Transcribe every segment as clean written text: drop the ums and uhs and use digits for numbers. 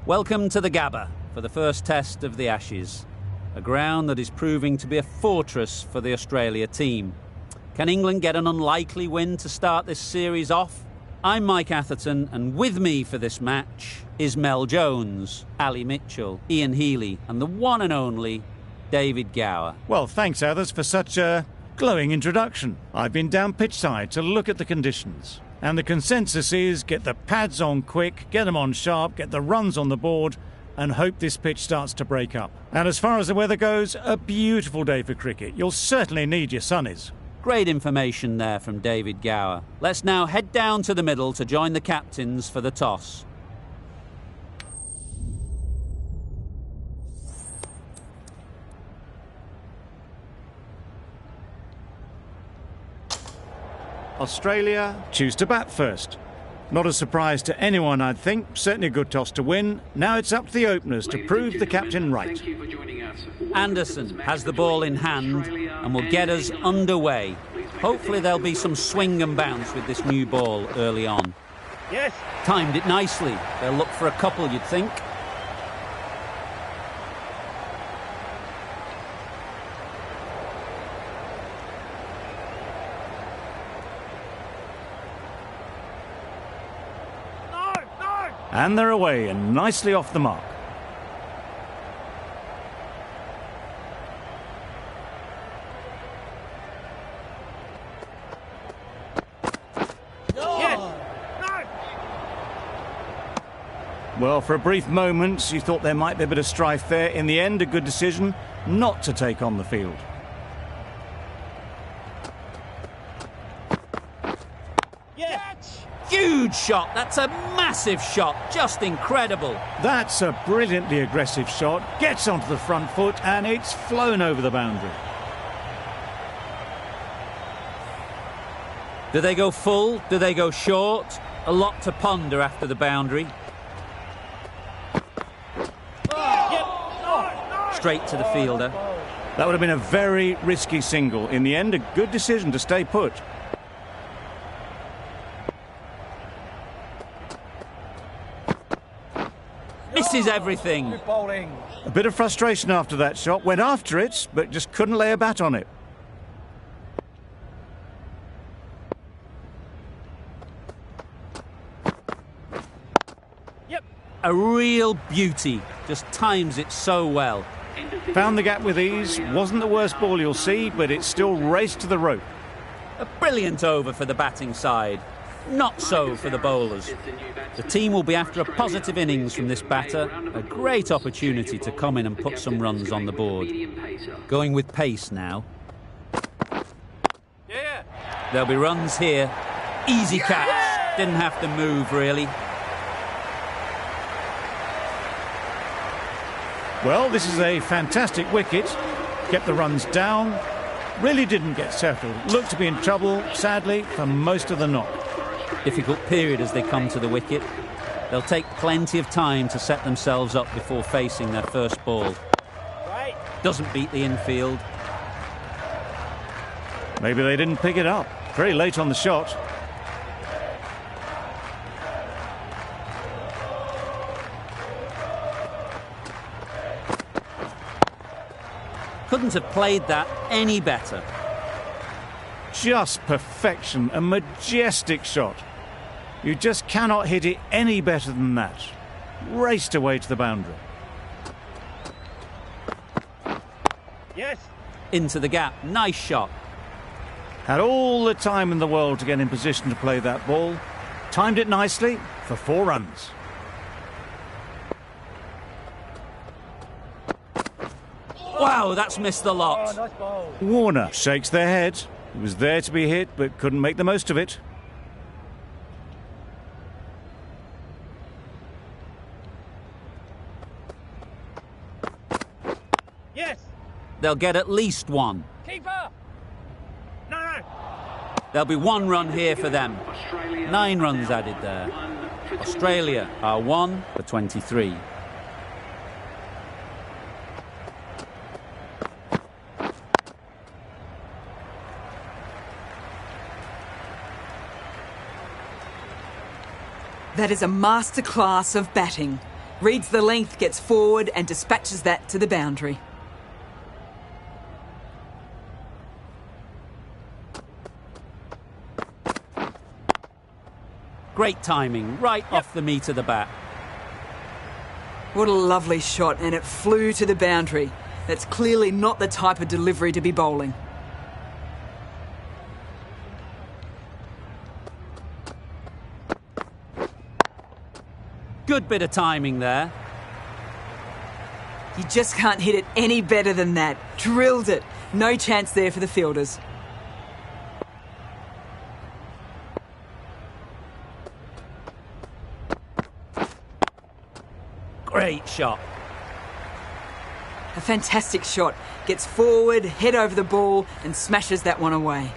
Welcome to the Gabba for the first test of the Ashes, a ground that is proving to be a fortress for the Australia team. Can England get an unlikely win to start this series off? I'm Mike Atherton, and with me for this match is Mel Jones, Ali Mitchell, Ian Healy, and the one and only David Gower. Well, thanks, Athers, for such a glowing introduction. I've been down pitchside to look at the conditions. And the consensus is get the pads on quick, get them on sharp, get the runs on the board, and hope this pitch starts to break up. And as far as the weather goes, a beautiful day for cricket. You'll certainly need your sunnies. Great information there from David Gower. Let's now head down to the middle to join the captains for the toss. Australia choose to bat first. Not a surprise to anyone, I'd think. Certainly a good toss to win. Now it's up to the openers to prove the captain right. Anderson has the ball in hand and will get us underway. Hopefully there'll be some swing and bounce with this new ball early on. Yes. Timed it nicely. They'll look for a couple, you'd think. And they're away and nicely off the mark. Well, for a brief moment, you thought there might be a bit of strife there. In the end, a good decision not to take on the field. Huge shot. That's a massive shot. Just incredible. That's a brilliantly aggressive shot. Gets onto the front foot and it's flown over the boundary. Do they go full? Do they go short? A lot to ponder after the boundary. Straight to the fielder. That would have been a very risky single. In the end, a good decision to stay put. Misses everything. A bit of frustration after that shot. Went after it, but just couldn't lay a bat on it. A real beauty. Just times it so well. Found the gap with ease. Wasn't the worst ball you'll see, but it still raced to the rope. A brilliant over for the batting side. Not so for the bowlers. The team will be after a positive innings from this batter. A great opportunity to come in and put some runs on the board. Going with pace now. There'll be runs here. Easy catch. Didn't have to move, really. Well, this is a fantastic wicket. Kept the runs down. Really didn't get settled. Looked to be in trouble, sadly, for most of the knock. Difficult period as they come to the wicket. They'll take plenty of time to set themselves up before facing their first ball. Doesn't beat the infield. Maybe they didn't pick it up. Very late on the shot. Couldn't have played that any better. Just perfection, a majestic shot. You just cannot hit it any better than that. Raced away to the boundary. Yes. Into the gap. Nice shot. Had all the time in the world to get in position to play that ball. Timed it nicely for 4 runs. Wow, that's missed the lot. Nice ball. Warner shakes their head. He was there to be hit, but couldn't make the most of it. Yes. They'll get at least one. Keeper. No. There'll be 1 run here for them. 9 runs added there. Australia are 1 for 23. That is a masterclass of batting. Reads the length, gets forward and dispatches that to the boundary. Great timing, right off the meat of the bat. What a lovely shot, and it flew to the boundary. That's clearly not the type of delivery to be bowling. Good bit of timing there. You just can't hit it any better than that. Drilled it. No chance there for the fielders. Great shot. A fantastic shot. Gets forward, head over the ball and smashes that one away.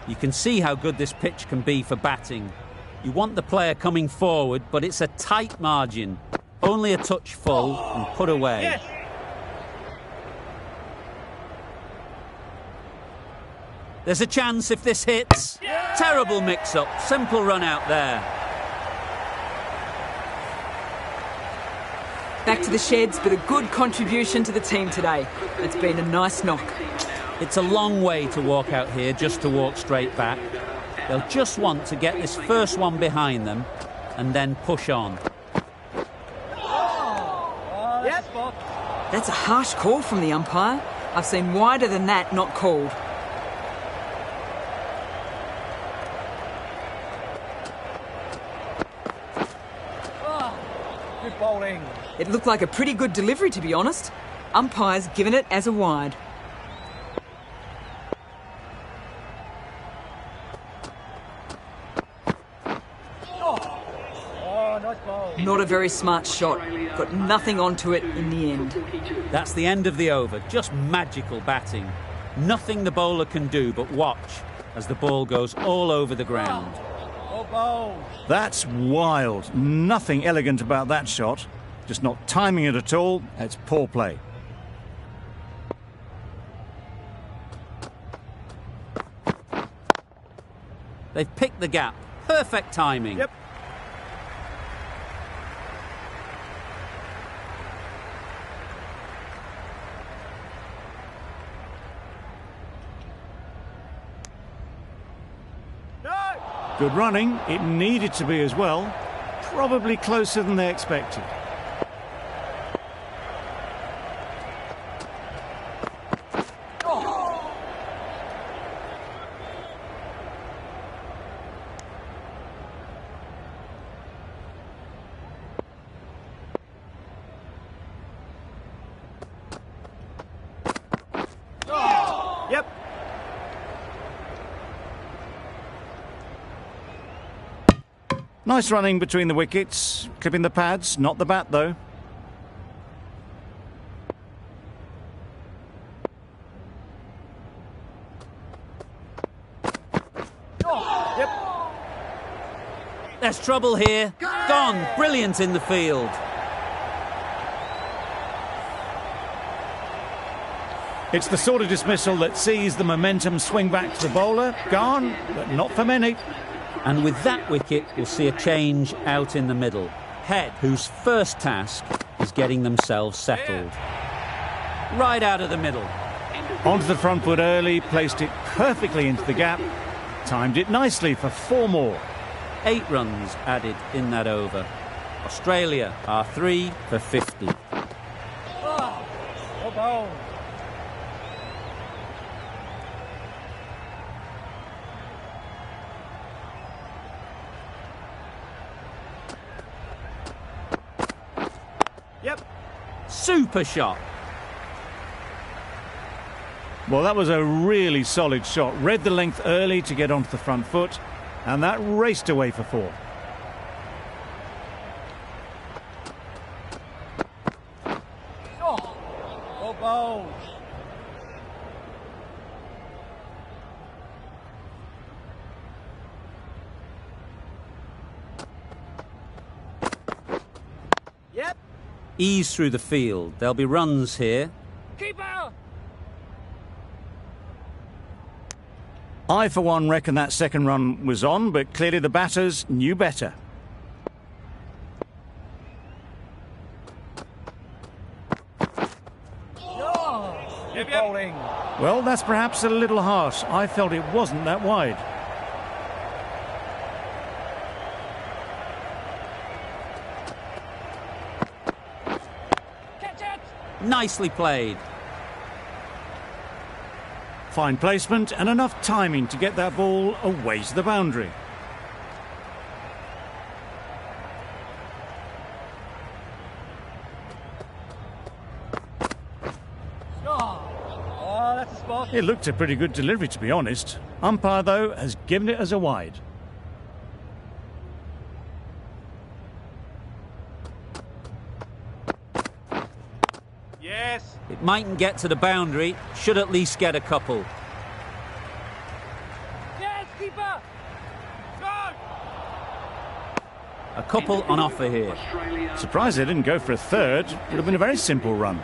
You can see how good this pitch can be for batting. You want the player coming forward, but it's a tight margin. Only a touch full and put away. Yes. There's a chance if this hits. Terrible mix-up. Simple run out there. Back to the sheds, but a good contribution to the team today. It's been a nice knock. It's a long way to walk out here just to walk straight back. They'll just want to get this first one behind them and then push on. That's a harsh call from the umpire. I've seen wider than that not called. Good bowling. It looked like a pretty good delivery, to be honest. Umpire's given it as a wide. Nice bowl. Not a very smart shot. Got nothing onto it in the end. That's the end of the over. Just magical batting. Nothing the bowler can do but watch as the ball goes all over the ground. Well bowled. That's wild. Nothing elegant about that shot. Just not timing it at all. It's poor play. They've picked the gap. Perfect timing. Yep. Good running. It needed to be as well. Probably closer than they expected. Yep. Nice running between the wickets. Clipping the pads, not the bat though. Yep. There's trouble here. Gone. Brilliant in the field. It's the sort of dismissal that sees the momentum swing back to the bowler. Gone, but not for many. And with that wicket, we'll see a change out in the middle. Head, whose first task is getting themselves settled. Right out of the middle. Onto the front foot early, placed it perfectly into the gap. Timed it nicely for 4 more. 8 runs added in that over. Australia are 3 for 50. Well bowled. Yep. Super shot. Well, that was a really solid shot. Read the length early to get onto the front foot, and that raced away for 4. Well bowled. Yep. Ease through the field. There'll be runs here. Keeper. I, for one, reckon that second run was on, but clearly the batters knew better. swing. Well, that's perhaps a little harsh. I felt it wasn't that wide. Catch it! Nicely played. Fine placement and enough timing to get that ball away to the boundary. Oh, that's a spot. It looked a pretty good delivery, to be honest. Umpire, though, has given it as a wide. Yes. It mightn't get to the boundary, should at least get a couple. Yes, keeper. Go. A couple on offer here. Surprised they didn't go for a third. Would have been a very simple run.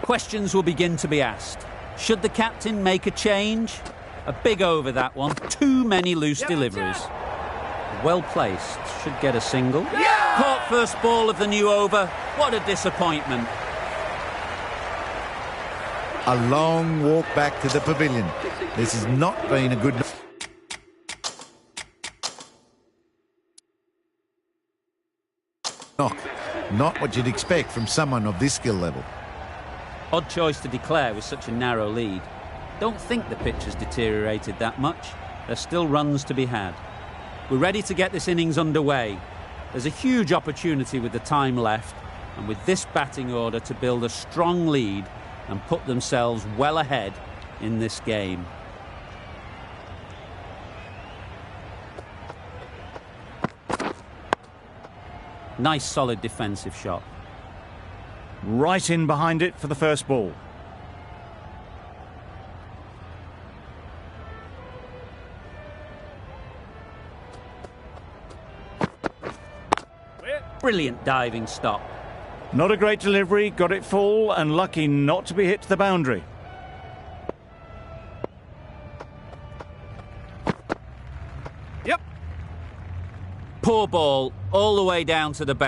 Questions will begin to be asked. Should the captain make a change? A big over, that one. Too many loose deliveries. Well placed. Should get a single. Caught first ball of the new over. What a disappointment. A long walk back to the pavilion. This has not been a good... knock. Not what you'd expect from someone of this skill level. Odd choice to declare with such a narrow lead. Don't think the pitch has deteriorated that much. There's still runs to be had. We're ready to get this innings underway. There's a huge opportunity with the time left, and with this batting order to build a strong lead and put themselves well ahead in this game. Nice solid defensive shot. Right in behind it for the first ball. Brilliant diving stop. Not a great delivery, got it full and lucky not to be hit to the boundary. Yep. Poor ball all the way down to the boundary.